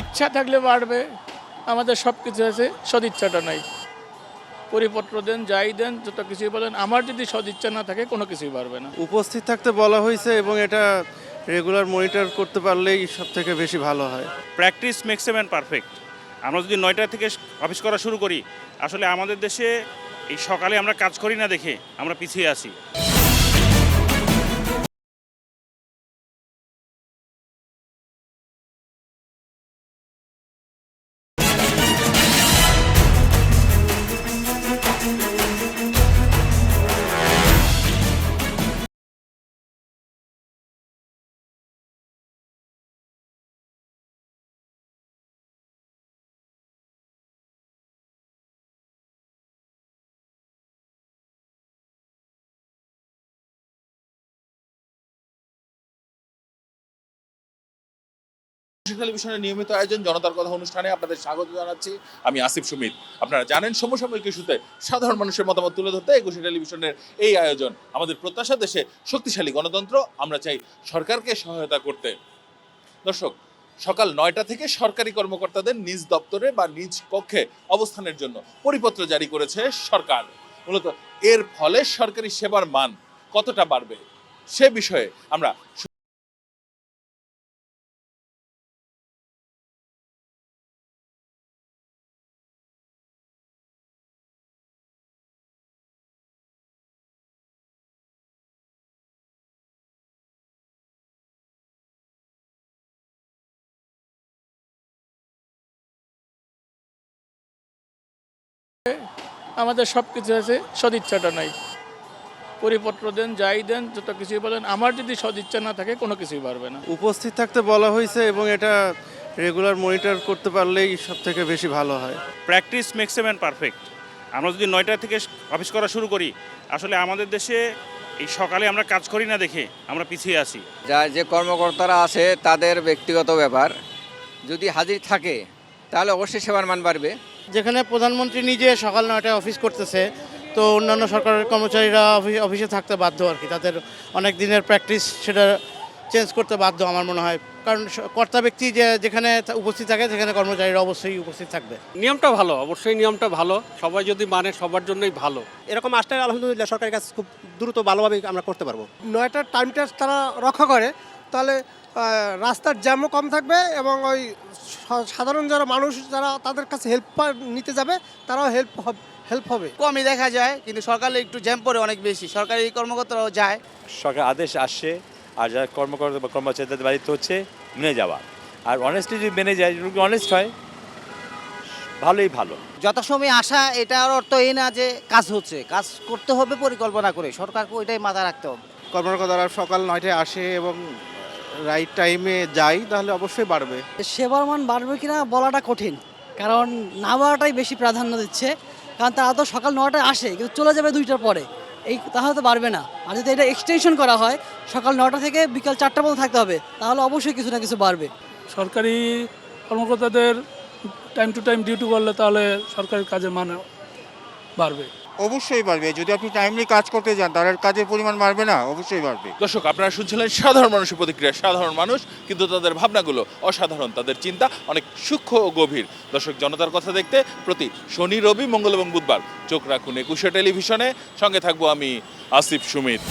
ইচ্ছা থাকলে বাড়বে, আমাদের সব কিছু আছে, সদিচ্ছাটা নাই। পরিপত্র দেন, যাই দেন, যত কিছুই বলেন, আমার যদি সদিচ্ছা না থাকে কোনো কিছুই পারবে না। উপস্থিত থাকতে বলা হয়েছে এবং এটা রেগুলার মনিটর করতে পারলেই সব থেকে বেশি ভালো হয়। Practice makes a man perfect. আমরা যদি 9টা থেকে অফিস করা শুরু করি, আসলে আমাদের দেশে এই সকালে আমরা কাজ করি না দেখে আমরা পিছিয়ে আছি। টেলিভিশনের নিয়মিত আয়োজন জনতার কথা অনুষ্ঠানে আপনাদের স্বাগত জানাচ্ছি। আমি আসিফ সুমিত। আপনারা জানেন সমসাময়িক ইস্যুতে সাধারণ মানুষের মতামত তুলে ধরতে একুশে টেলিভিশনের এই আয়োজন। আমাদের প্রত্যাশা, দেশে শক্তিশালী গণতন্ত্র, আমরা চাই সরকারকে সহায়তা করতে। দর্শক, সকাল 9টা থেকে সরকারি কর্মকর্তাদের নিজ দপ্তরে বা নিজ কক্ষে অবস্থানের জন্য পরিপত্র জারি করেছে সরকার। মূলত এর ফলে সরকারি সেবার মান কতটা বাড়বে সে বিষয়ে আমরা আমাদের সব কিছু আছে, সদিচ্ছাটা নাই। পরিপত্র দেন, যাই দেন, যত কিছুই বলেন, আমার যদি সদিচ্ছা না থাকে কোনো কিছুই পারবে না। উপস্থিত থাকতে বলা হয়েছে এবং এটা রেগুলার মনিটর করতে পারলেই সব থেকে বেশি ভালো হয়। Practice makes a man perfect. আমরা যদি 9টা থেকে অফিস করা শুরু করি, আসলে আমাদের দেশে এই সকালে আমরা কাজ করি না দেখে আমরা পিছিয়ে আছি। যে কর্মকর্তারা আছে তাদের ব্যক্তিগত ব্যাপার, যদি হাজির থাকে তাহলে অবশ্যই সেবার মান বাড়বে। যেখানে প্রধানমন্ত্রী নিজে সকাল 9টায় অফিস করতেছে, তো অন্যান্য সরকারের কর্মচারীরা অফিসে থাকতে বাধ্য আর কি। তাদের অনেক দিনের প্র্যাকটিস সেটা চেঞ্জ করতে বাধ্য আমার মনে হয়, কারণ কর্তা ব্যক্তি যেখানে উপস্থিত থাকে সেখানে কর্মচারীরা অবশ্যই উপস্থিত থাকবে। নিয়মটা ভালো, অবশ্যই নিয়মটা ভালো, সবাই যদি মানে সবার জন্যই ভালো। এরকম আসলে আলহামদুলিল্লাহ সরকারের কাছে খুব দ্রুত ভালোভাবে আমরা করতে পারবো। 9টার টাইমটা তারা রক্ষা করে, তাহলে রাস্তার জ্যামও কম থাকবে এবং ওই সাধারণ যারা মানুষ যারা তাদের কাছে হেল্প নিতে যাবে তারাও হেল্প হবে। কমই দেখা যায়, কিন্তু সরকারে একটু জ্যাম পড়ে অনেক বেশি, সরকারি কর্মকর্তারাও যায়। সরকার আদেশ আসছে, আর যারা কর্মকর্তা বা কর্মচারীদের দায়িত্ব হচ্ছে মেনে যাওয়া, আর অনেস্টলি যদি মেনে যায়, যদি অনেস্ট হয় ভালোই ভালো। যথাসময়ে আসা, এটার অর্থ এই না যে কাজ হচ্ছে, কাজ করতে হবে পরিকল্পনা করে, সরকারকে ওইটাই মাথায় রাখতে হবে। কর্মকর্তারা সকাল 9টায় আসে এবং রাইট টাইমে যায়, তাহলে অবশ্যই বাড়বে। সেবার মান বাড়বে কিনা বলাটা কঠিন, কারণ না বাড়াটাই বেশি প্রাধান্য দিচ্ছে। কারণ তারা তো সকাল 9টায় আসে কিন্তু চলে যাবে 2টার পরে, তাহলে তো বাড়বে না। আর যদি এটা এক্সটেনশন করা হয়, সকাল 9টা থেকে বিকাল 4টা পর্যন্ত থাকতে হবে, তাহলে অবশ্যই কিছু না কিছু বাড়বে। সরকারি কর্মকর্তাদের টাইম টু টাইম ডিউটি করলে তাহলে সরকারি কাজের মান বাড়বে। অবশ্যই বাড়বে, যদি আপনি টাইমলি কাজ করতে যান তাহলে কাজের পরিমাণ বাড়বে না, অবশ্যই বাড়বে। দর্শক, আপনারা শুনছিলেন সাধারণ মানুষের প্রতিক্রিয়া। সাধারণ মানুষ, কিন্তু তাদের ভাবনাগুলো অসাধারণ, তাদের চিন্তা অনেক সূক্ষ্ম ও গভীর। দর্শক, জনতার কথা দেখতে প্রতি শনি, রবি, মঙ্গল এবং বুধবার চোখ রাখুন একুশে টেলিভিশনে। সঙ্গে থাকবো আমি আসিফ সুমিত।